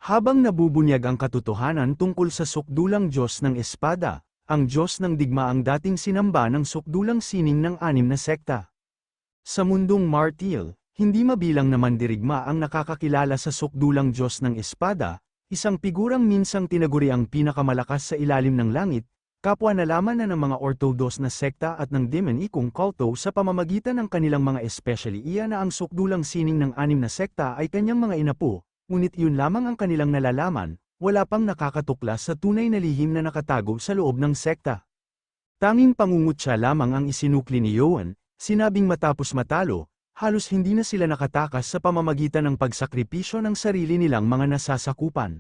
Habang nabubunyag ang katotohanan tungkol sa sukdulang Diyos ng Espada, ang Diyos ng digmaang dating sinamba ng sukdulang sining ng anim na sekta. Sa mundong martial, hindi mabilang na mandirigma ang nakakakilala sa sukdulang Diyos ng Espada, isang figurang minsang tinaguri ang pinakamalakas sa ilalim ng langit, kapwa nalaman na ng mga orthodox na sekta at ng demon-ikong kulto sa pamamagitan ng kanilang mga espesyaliya na ang sukdulang sining ng anim na sekta ay kanyang mga inapo, ngunit yun lamang ang kanilang nalalaman, wala pang nakakatuklas sa tunay na lihim na nakatago sa loob ng sekta. Tanging pangungutya lamang ang isinukli ni Yoan, sinabing matapos matalo, halos hindi na sila nakatakas sa pamamagitan ng pagsakripisyo ng sarili nilang mga nasasakupan.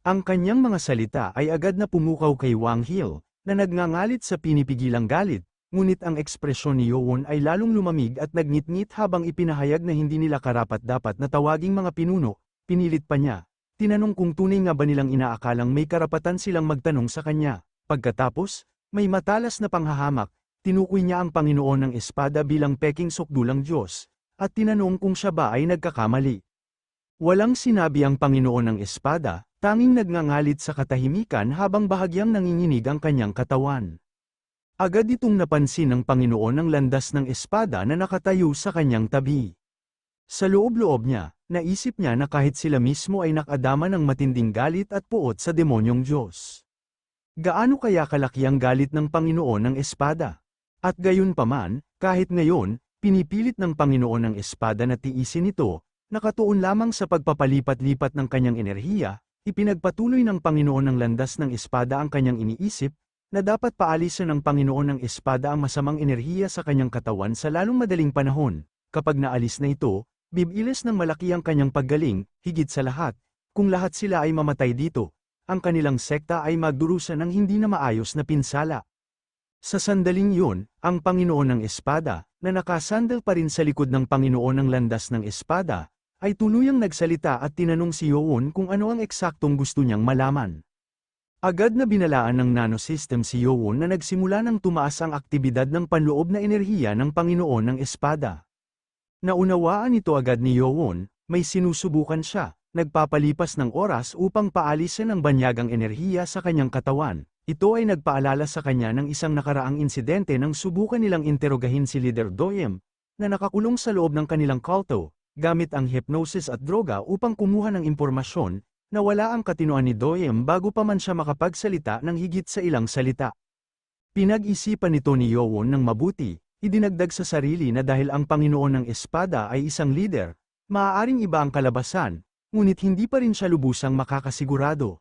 Ang kanyang mga salita ay agad na pumukaw kay Wang Hil, na nagngangalit sa pinipigilang galit, ngunit ang ekspresyon ni Yoon ay lalong lumamig at nagngit-ngit habang ipinahayag na hindi nila karapat-dapat na tawaging mga pinuno. Pinilit pa niya, tinanong kung tunay nga ba nilang inaakalang may karapatan silang magtanong sa kanya. Pagkatapos, may matalas na panghahamak, tinukoy niya ang Panginoon ng Espada bilang peking sukdulang Diyos, at tinanong kung siya ba ay nagkakamali. Walang sinabi ang Panginoon ng Espada, tanging nagngangalit sa katahimikan habang bahagyang nanginginig ang kanyang katawan. Agad itong napansin ng Panginoon ng landas ng espada na nakatayo sa kanyang tabi. Sa loob-loob niya, naisip niya na kahit sila mismo ay nakadama ng matinding galit at puot sa demonyong Diyos. Gaano kaya kalaki ang galit ng Panginoon ng Espada? At gayon paman, kahit ngayon, pinipilit ng Panginoon ng Espada na tiisin ito, nakatuon lamang sa pagpapalipat-lipat ng kanyang enerhiya. Ipinagpatuloy ng Panginoon ng landas ng espada ang kanyang iniisip, na dapat paalisin ng Panginoon ng Espada ang masamang enerhiya sa kanyang katawan sa lalong madaling panahon. Kapag naalis na ito, bibilis ng malaki ang kanyang paggaling, higit sa lahat, kung lahat sila ay mamatay dito, ang kanilang sekta ay magdurusa ng hindi na maayos na pinsala. Sa sandaling yun, ang Panginoon ng Espada, na nakasandal pa rin sa likod ng Panginoon ng landas ng espada, ay tuluyang nagsalita at tinanong si Yoon kung ano ang eksaktong gusto niyang malaman. Agad na binalaan ng nanosystem si Yoon na nagsimula ng tumaas ang aktibidad ng panloob na enerhiya ng Panginoon ng Espada. Naunawaan ito agad ni Yoon, may sinusubukan siya, nagpapalipas ng oras upang paalisin ang banyagang enerhiya sa kanyang katawan. Ito ay nagpaalala sa kanya ng isang nakaraang insidente nang subukan nilang interogahin si Leader Doyem, na nakakulong sa loob ng kanilang kulto, gamit ang hypnosis at droga upang kumuha ng impormasyon, na wala ang katinoan ni Doyem bago pa man siya makapagsalita ng higit sa ilang salita. Pinag-isipan nito ni Yoon ng mabuti, idinagdag sa sarili na dahil ang Panginoon ng Espada ay isang leader, maaaring iba ang kalabasan, ngunit hindi pa rin siya lubusang makakasigurado.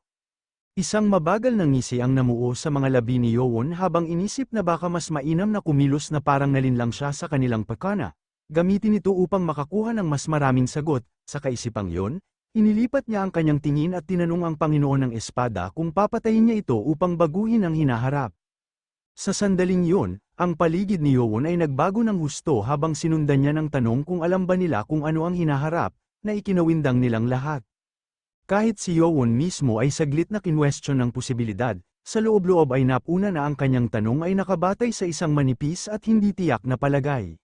Isang mabagal na ngisi ang namuo sa mga labi ni Yoon habang inisip na baka mas mainam na kumilos na parang nalinlang siya sa kanilang pakana. Gamitin ito upang makakuha ng mas maraming sagot. Sa kaisipang yon, inilipat niya ang kanyang tingin at tinanong ang Panginoon ng Espada kung papatayin niya ito upang baguhin ang hinaharap. Sa sandaling yon, ang paligid ni Yoon ay nagbago ng husto habang sinundan niya ng tanong kung alam ba nila kung ano ang hinaharap, na ikinawindang nilang lahat. Kahit si Yoon mismo ay saglit na kinwestiyon ng posibilidad, sa loob-loob ay napuna na ang kanyang tanong ay nakabatay sa isang manipis at hindi tiyak na palagay.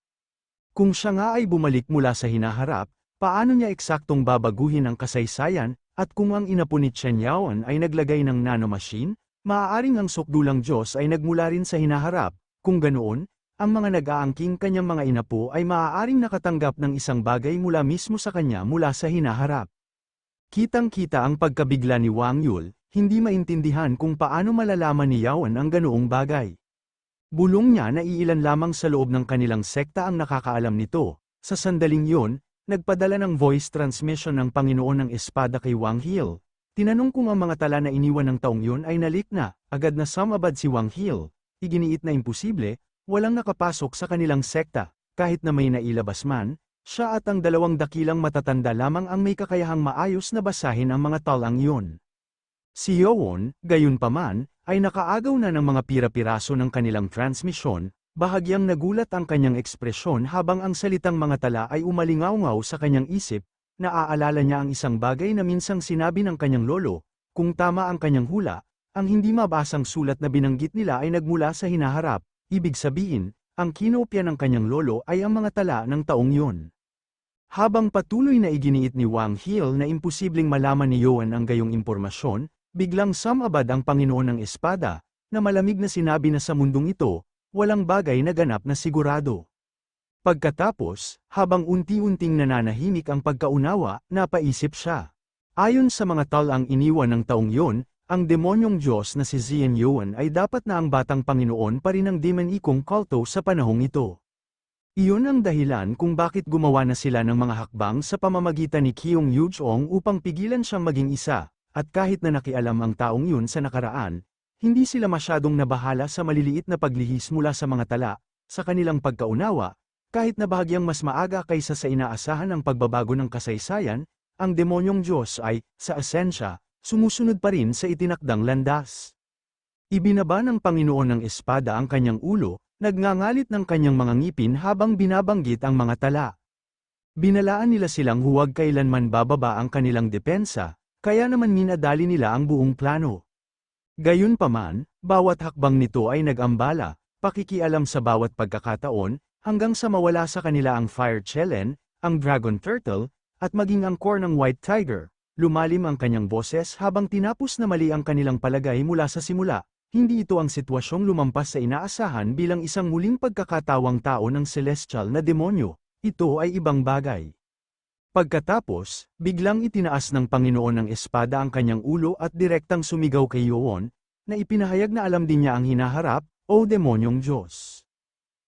Kung siya nga ay bumalik mula sa hinaharap, paano niya eksaktong babaguhin ang kasaysayan, at kung ang inapo ni Chen Yaon ay naglagay ng nanomachine, maaaring ang sukdulang Diyos ay nagmula rin sa hinaharap, kung ganoon, ang mga nag-aangking kanyang mga inapo ay maaaring nakatanggap ng isang bagay mula mismo sa kanya mula sa hinaharap. Kitang-kita ang pagkabigla ni Wang Yul, hindi maintindihan kung paano malalaman ni Yaon ang ganoong bagay. Bulong niya na iilan lamang sa loob ng kanilang sekta ang nakakaalam nito. Sa sandaling yon, nagpadala ng voice transmission ng Panginoon ng Espada kay Wang Hil. Tinanong kung ang mga tala na iniwan ng taong yon ay nalik na, agad na sumabad si Wang Hil. Iginiit na imposible, walang nakapasok sa kanilang sekta, kahit na may nailabas man, siya at ang dalawang dakilang matatanda lamang ang may kakayahang maayos na basahin ang mga talang yon. Si Yoon, gayunpaman, ay nakaagaw na ng mga pira-piraso ng kanilang transmisyon, bahagyang nagulat ang kanyang ekspresyon habang ang salitang mga tala ay umalingaw-ngaw sa kanyang isip, naaalala niya ang isang bagay na minsang sinabi ng kanyang lolo, kung tama ang kanyang hula, ang hindi mabasang sulat na binanggit nila ay nagmula sa hinaharap, ibig sabihin, ang kinopya ng kanyang lolo ay ang mga tala ng taong yon. Habang patuloy na iginiit ni Wang Hil na imposibleng malaman ni Yuan ang gayong impormasyon, biglang sumabad ang Panginoon ng Espada, na malamig na sinabi na sa mundong ito, walang bagay na ganap na sigurado. Pagkatapos, habang unti-unting nananahimik ang pagkaunawa, napaisip siya. Ayon sa mga talang iniwan ng taong yon, ang demonyong Diyos na si Xian Yuan ay dapat na ang batang Panginoon pa rin ng demonikong kulto sa panahong ito. Iyon ang dahilan kung bakit gumawa na sila ng mga hakbang sa pamamagitan ni Qiong Yuzhong upang pigilan siyang maging isa, at kahit na nakialam ang taong yun sa nakaraan, hindi sila masyadong nabahala sa maliliit na paglihis mula sa mga tala, sa kanilang pagkaunawa, kahit na bahagyang mas maaga kaysa sa inaasahan ng pagbabago ng kasaysayan, ang demonyong Diyos ay, sa esensya, sumusunod pa rin sa itinakdang landas. Ibinaba ng Panginoon ng Espada ang kanyang ulo, nagngangalit ng kanyang mga ngipin habang binabanggit ang mga tala. Binalaan nila silang huwag kailanman bababa ang kanilang depensa, kaya naman minadali nila ang buong plano. Gayunpaman, bawat hakbang nito ay nag-ambala, pakikialam sa bawat pagkakataon, hanggang sa mawala sa kanila ang Fire Chellen, ang Dragon Turtle, at maging ang core ng White Tiger. Lumalim ang kanyang boses habang tinapos na mali ang kanilang palagay mula sa simula. Hindi ito ang sitwasyong lumampas sa inaasahan bilang isang muling pagkakatawang tao ng celestial na demonyo. Ito ay ibang bagay. Pagkatapos, biglang itinaas ng Panginoon ng Espada ang kanyang ulo at direktang sumigaw kay Yuan, na ipinahayag na alam din niya ang hinaharap, o demonyong Diyos.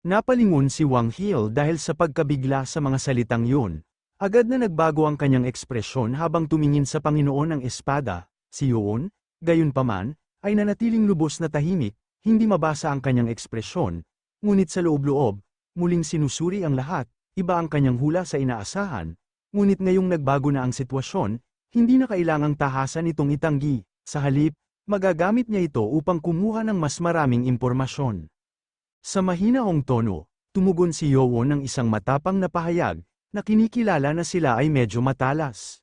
Napalingon si Wang Hil dahil sa pagkabigla sa mga salitang yun. Agad na nagbago ang kanyang ekspresyon habang tumingin sa Panginoon ng Espada, si Yuan, gayunpaman, ay nanatiling lubos na tahimik, hindi mabasa ang kanyang ekspresyon, ngunit sa loob-loob, muling sinusuri ang lahat, iba ang kanyang hula sa inaasahan, ngunit ngayong nagbago na ang sitwasyon, hindi na kailangang tahasan itong itanggi, sa halip, magagamit niya ito upang kumuha ng mas maraming impormasyon. Sa mahinaong tono, tumugon si Yuan ng isang matapang na pahayag, na kinikilala na sila ay medyo matalas.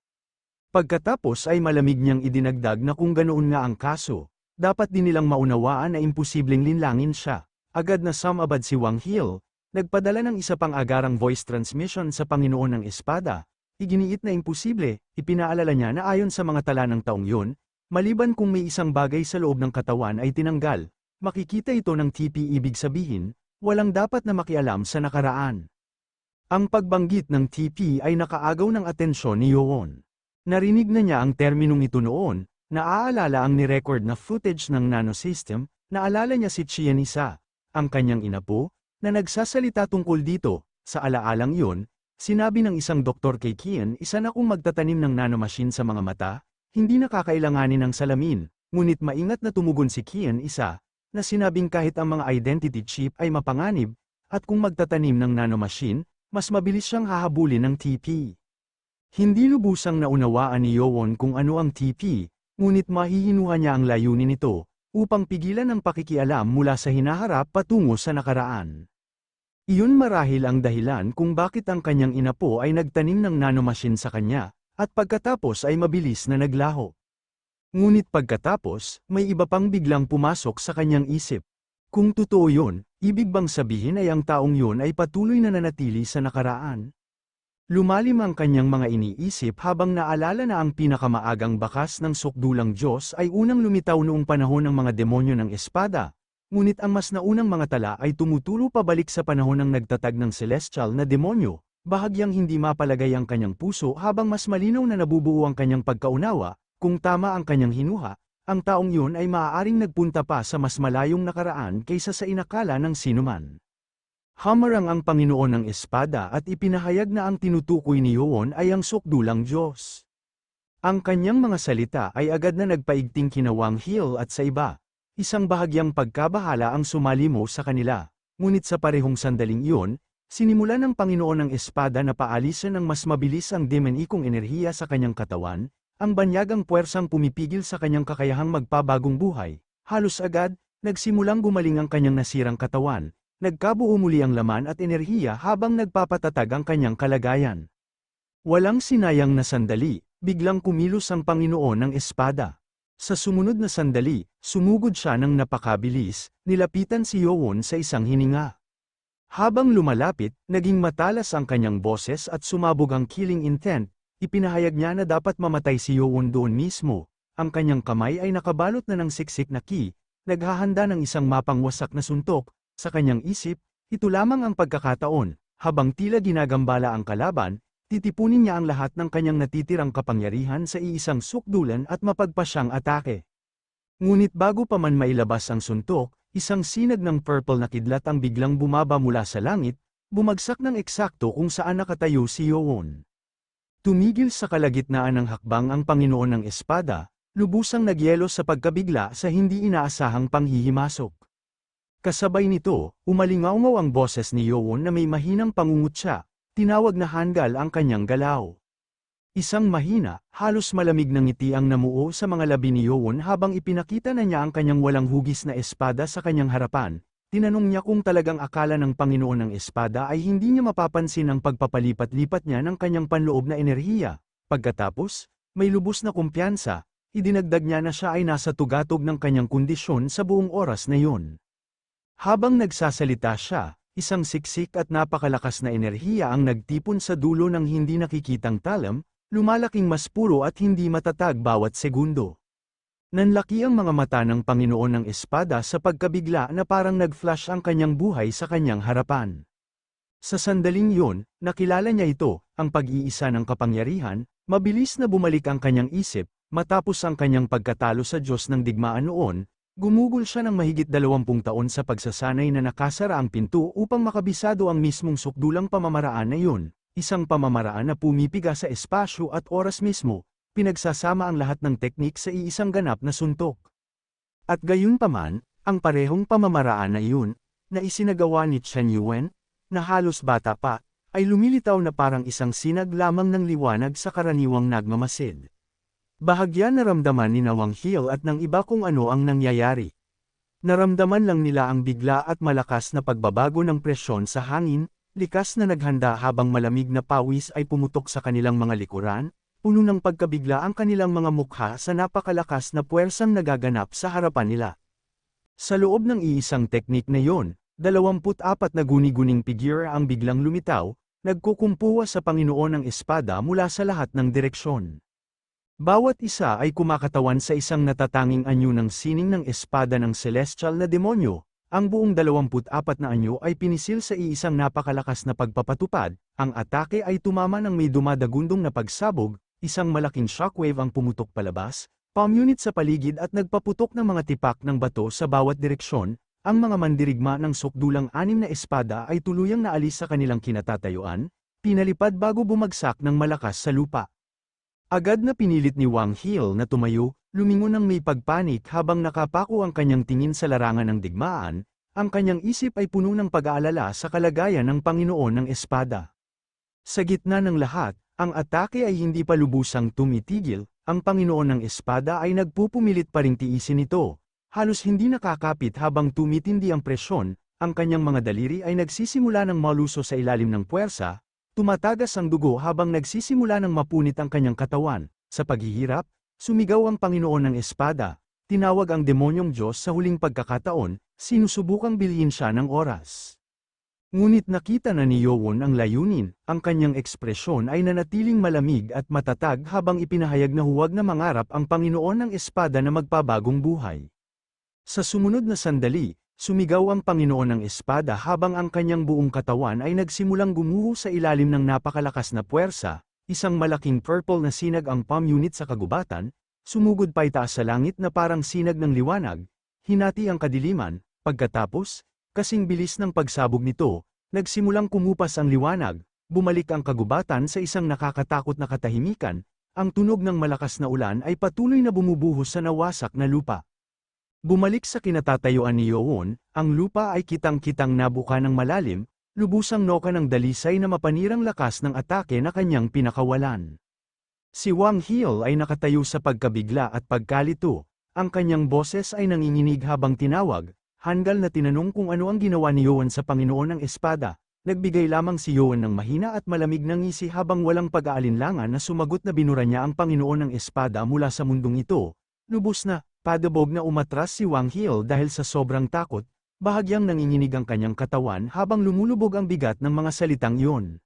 Pagkatapos ay malamig niyang idinagdag na kung ganoon nga ang kaso, dapat din nilang maunawaan na imposibleng linlangin siya. Agad na sumabad si Wang Hil, nagpadala ng isa pang agarang voice transmission sa Panginoon ng Espada, iginiit na imposible, ipinaalala niya na ayon sa mga tala ng taong yun, maliban kung may isang bagay sa loob ng katawan ay tinanggal, makikita ito ng TP ibig sabihin, walang dapat na makialam sa nakaraan. Ang pagbanggit ng TP ay nakaagaw ng atensyon ni Yuan. Narinig na niya ang terminong ito noon, naaalala ang ni-record na footage ng nanosystem, naalala niya si Qian Isa, ang kanyang inapo, na nagsasalita tungkol dito, sa alaalang yun, sinabi ng isang doktor kay Qian Isa na kung magtatanim ng nanomachine sa mga mata, hindi na kakailanganin ng salamin, ngunit maingat na tumugon si Qian Isa, na sinabing kahit ang mga identity chip ay mapanganib, at kung magtatanim ng nanomachine, mas mabilis siyang hahabulin ng TP. Hindi lubusang naunawaan ni Yuan kung ano ang TP, ngunit mahihinuha niya ang layunin nito, upang pigilan ang pakikialam mula sa hinaharap patungo sa nakaraan. Iyon marahil ang dahilan kung bakit ang kanyang inapo ay nagtanim ng nanomachine sa kanya, at pagkatapos ay mabilis na naglaho. Ngunit pagkatapos, may iba pang biglang pumasok sa kanyang isip. Kung totoo yun, ibig bang sabihin ay ang taong yun ay patuloy na nanatili sa nakaraan? Lumalim ang kanyang mga iniisip habang naalala na ang pinakamaagang bakas ng sukdulang Diyos ay unang lumitaw noong panahon ng mga demonyo ng Espada, ngunit ang mas naunang mga tala ay tumuturo pabalik sa panahon ng nagtatag ng celestial na demonyo, bahagyang hindi mapalagay ang kanyang puso habang mas malinaw na nabubuo ang kanyang pagkaunawa, kung tama ang kanyang hinuha, ang taong yun ay maaaring nagpunta pa sa mas malayong nakaraan kaysa sa inakala ng sinuman. Hamarang ang Panginoon ng Espada at ipinahayag na ang tinutukoy ni Yuan ay ang sukdulang Diyos. Ang kanyang mga salita ay agad na nagpaigting kina Wang Hil at sa iba. Isang bahagyang pagkabahala ang sumalimo sa kanila, ngunit sa parehong sandaling iyon, sinimula ng Panginoon ng Espada na paalisan ng mas mabilis ang demonikong enerhiya sa kanyang katawan, ang banyagang puwersang pumipigil sa kanyang kakayahang magpabagong buhay. Halos agad, nagsimulang gumaling ang kanyang nasirang katawan. Nagkabuo muli ang laman at enerhiya habang nagpapatatag ang kanyang kalagayan. Walang sinayang na sandali, biglang kumilos ang Panginoon ng Espada. Sa sumunod na sandali, sumugod siya ng napakabilis, nilapitan si Yuan sa isang hininga. Habang lumalapit, naging matalas ang kanyang boses at sumabog ang killing intent, ipinahayag niya na dapat mamatay si Yoon doon mismo. Ang kanyang kamay ay nakabalot na ng siksik na ki, naghahanda ng isang mapangwasak na suntok. Sa kanyang isip, ito lamang ang pagkakataon, habang tila ginagambala ang kalaban, titipunin niya ang lahat ng kanyang natitirang kapangyarihan sa iisang sukdulan at mapagpasyang atake. Ngunit bago pa man mailabas ang suntok, isang sinag ng purple na kidlat ang biglang bumaba mula sa langit, bumagsak ng eksakto kung saan nakatayo si Yoon. Tumigil sa kalagitnaan ng hakbang ang Panginoon ng Espada, lubusang nagyelo sa pagkabigla sa hindi inaasahang panghihimasok. Kasabay nito, umalingaungaw ang boses ni Yoon na may mahinang pangungutya, tinawag na hanggal ang kanyang galaw. Isang mahina, halos malamig na ngiti ang namuo sa mga labi ni Yoon habang ipinakita na niya ang kanyang walang hugis na espada sa kanyang harapan. Tinanong niya kung talagang akala ng Panginoon ng Espada ay hindi niya mapapansin ang pagpapalipat-lipat niya ng kanyang panloob na enerhiya. Pagkatapos, may lubos na kumpiyansa, idinagdag niya na siya ay nasa tugatog ng kanyang kondisyon sa buong oras na yun. Habang nagsasalita siya, isang siksik at napakalakas na enerhiya ang nagtipon sa dulo ng hindi nakikitang talam, lumalaking mas puro at hindi matatag bawat segundo. Nanlaki ang mga mata ng Panginoon ng Espada sa pagkabigla na parang nag-flash ang kanyang buhay sa kanyang harapan. Sa sandaling yun, nakilala niya ito, ang pag-iisa ng kapangyarihan, mabilis na bumalik ang kanyang isip, matapos ang kanyang pagkatalo sa Diyos ng digmaan noon, gumugol siya ng mahigit 20 taon sa pagsasanay na nakasara ang pinto upang makabisado ang mismong sukdulang pamamaraan na yun. Isang pamamaraan na pumipiga sa espasyo at oras mismo, pinagsasama ang lahat ng teknik sa iisang ganap na suntok. At gayunpaman, ang parehong pamamaraan na iyon, na isinagawa ni Chen Yuen, na halos bata pa, ay lumilitaw na parang isang sinag lamang ng liwanag sa karaniwang nagmamasid. Bahagya naramdaman ni Wang Hil at ng iba kung ano ang nangyayari. Naramdaman lang nila ang bigla at malakas na pagbabago ng presyon sa hangin, likas na naghanda habang malamig na pawis ay pumutok sa kanilang mga likuran, puno ng pagkabigla ang kanilang mga mukha sa napakalakas na puwersang nagaganap sa harapan nila. Sa loob ng iisang teknik na yon, 24 na guni-guning figure ang biglang lumitaw, nagkukumpuwa sa Panginoon ng Espada mula sa lahat ng direksyon. Bawat isa ay kumakatawan sa isang natatanging anyo ng sining ng espada ng celestial na demonyo. Ang buong 24 na anyo ay pinisil sa iisang napakalakas na pagpapatupad, ang atake ay tumama ng may dumadagundong na pagsabog, isang malaking shockwave ang pumutok palabas, palm unit sa paligid at nagpaputok ng mga tipak ng bato sa bawat direksyon, ang mga mandirigma ng sukdulang 6 na espada ay tuluyang naalis sa kanilang kinatatayuan, pinalipad bago bumagsak ng malakas sa lupa. Agad na pinilit ni Wang Hil na tumayo, lumingon ng may pagpanik habang nakapako ang kanyang tingin sa larangan ng digmaan, ang kanyang isip ay puno ng pag-aalala sa kalagayan ng Panginoon ng Espada. Sa gitna ng lahat, ang atake ay hindi pa lubusang tumitigil, ang Panginoon ng Espada ay nagpupumilit pa ring tiisin ito, halos hindi nakakapit habang tumitindi ang presyon, ang kanyang mga daliri ay nagsisimula ng maluso sa ilalim ng puwersa, tumatagas ang dugo habang nagsisimula ng mapunit ang kanyang katawan. Sa paghihirap, sumigaw ang Panginoon ng Espada, tinawag ang demonyong Diyos sa huling pagkakataon, sinusubukang bilhin siya ng oras. Ngunit nakita na ni Yoon ang layunin, ang kanyang ekspresyon ay nanatiling malamig at matatag habang ipinahayag na huwag na mangarap ang Panginoon ng Espada na magpabagong buhay. Sa sumunod na sandali, sumigaw ang Panginoon ng Espada habang ang kanyang buong katawan ay nagsimulang gumuho sa ilalim ng napakalakas na puwersa, isang malaking purple na sinag ang palm unit sa kagubatan, sumugod pa itaas sa langit na parang sinag ng liwanag, hinati ang kadiliman, pagkatapos, kasing bilis ng pagsabog nito, nagsimulang kumupas ang liwanag, bumalik ang kagubatan sa isang nakakatakot na katahimikan, ang tunog ng malakas na ulan ay patuloy na bumubuhos sa nawasak na lupa. Bumalik sa kinatatayuan ni Yoon, ang lupa ay kitang-kitang nabuka ng malalim, lubusang noka ng dalisay na mapanirang lakas ng atake na kanyang pinakawalan. Si Wang Hil ay nakatayo sa pagkabigla at pagkalito, ang kanyang boses ay nanginginig habang tinawag, hanggal na tinanong kung ano ang ginawa ni Yoon sa Panginoon ng Espada, nagbigay lamang si Yoon ng mahina at malamig na ngisi habang walang pag-aalinlangan na sumagot na binura niya ang Panginoon ng Espada mula sa mundong ito, lubos na, padabog na umatras si Wang Hil dahil sa sobrang takot, bahagyang nanginginig ang kanyang katawan habang lumulubog ang bigat ng mga salitang iyon.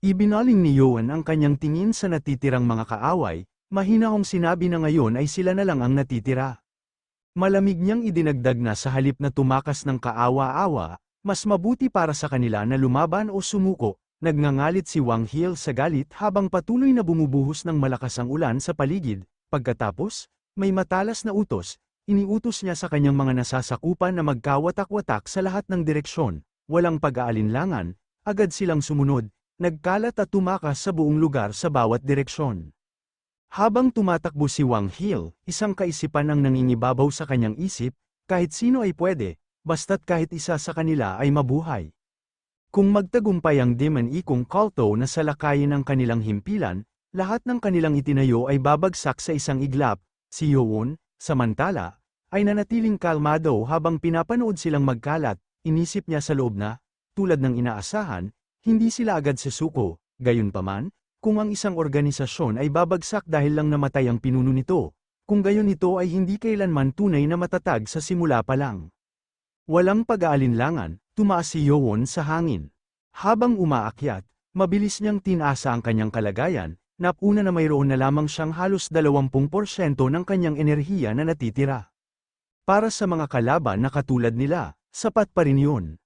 Ibinaling ni Yoan ang kanyang tingin sa natitirang mga kaaway, mahinahong sinabi na ngayon ay sila na lang ang natitira. Malamig niyang idinagdag na sa halip na tumakas ng kaawa-awa, mas mabuti para sa kanila na lumaban o sumuko. Nagngangalit si Wang Hiel sa galit habang patuloy na bumubuhos ng malakas ang ulan sa paligid. Pagkatapos, may matalas na utos, iniutos niya sa kanyang mga nasasakupan na magkawatak-watak sa lahat ng direksyon. Walang pag-aalinlangan, agad silang sumunod, nagkalat at tumakas sa buong lugar sa bawat direksyon. Habang tumatakbo si Wang Hiel, isang kaisipan ang nangingibabaw sa kanyang isip, kahit sino ay pwede, basta't kahit isa sa kanila ay mabuhay. Kung magtagumpay ang Demon Ikong Kalto na salakayin ang kanilang himpilan, lahat ng kanilang itinayo ay babagsak sa isang iglap. Si Yoon, samantala, ay nanatiling kalmado habang pinapanood silang magkalat. Inisip niya sa loob na, tulad ng inaasahan, hindi sila agad susuko. Gayunpaman, kung ang isang organisasyon ay babagsak dahil lang namatay ang pinuno nito, kung gayon ito ay hindi kailanman tunay na matatag sa simula pa lang. Walang pag-aalinlangan, tumaas si Yoon sa hangin. Habang umaakyat, mabilis niyang tinasa ang kanyang kalagayan, napuna na mayroon na lamang siyang halos 20% ng kanyang enerhiya na natitira. Para sa mga kalaban na katulad nila, sapat pa rin yun.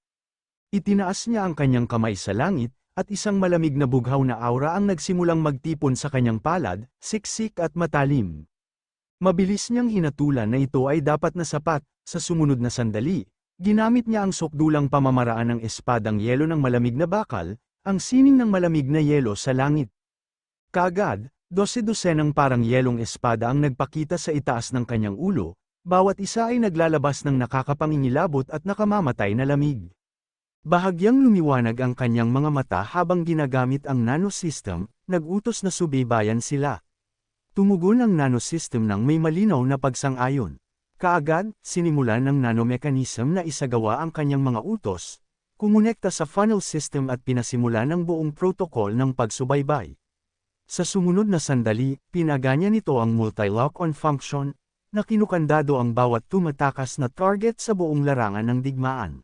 Itinaas niya ang kanyang kamay sa langit, at isang malamig na bughaw na aura ang nagsimulang magtipon sa kanyang palad, siksik at matalim. Mabilis niyang hinatulan na ito ay dapat na sapat. Sa sumunod na sandali, ginamit niya ang sukdulang pamamaraan ng espadang yelo ng malamig na bakal, ang sining ng malamig na yelo sa langit. Kaagad, 12 parang yelong espada ang nagpakita sa itaas ng kanyang ulo, bawat isa ay naglalabas ng nakakapangingilabot at nakamamatay na lamig. Bahagyang lumiwanag ang kanyang mga mata habang ginagamit ang nanosystem, nag-utos na subaybayan sila. Tumugon ang nanosystem ng may malinaw na pagsang-ayon. Kaagad, sinimulan ng nanomechanism na isagawa ang kanyang mga utos, kumonekta sa funnel system at pinasimulan ang buong protocol ng pagsubaybay. Sa sumunod na sandali, pinaganya nito ang multi-lock-on function, na kinukandado ang bawat tumatakas na target sa buong larangan ng digmaan.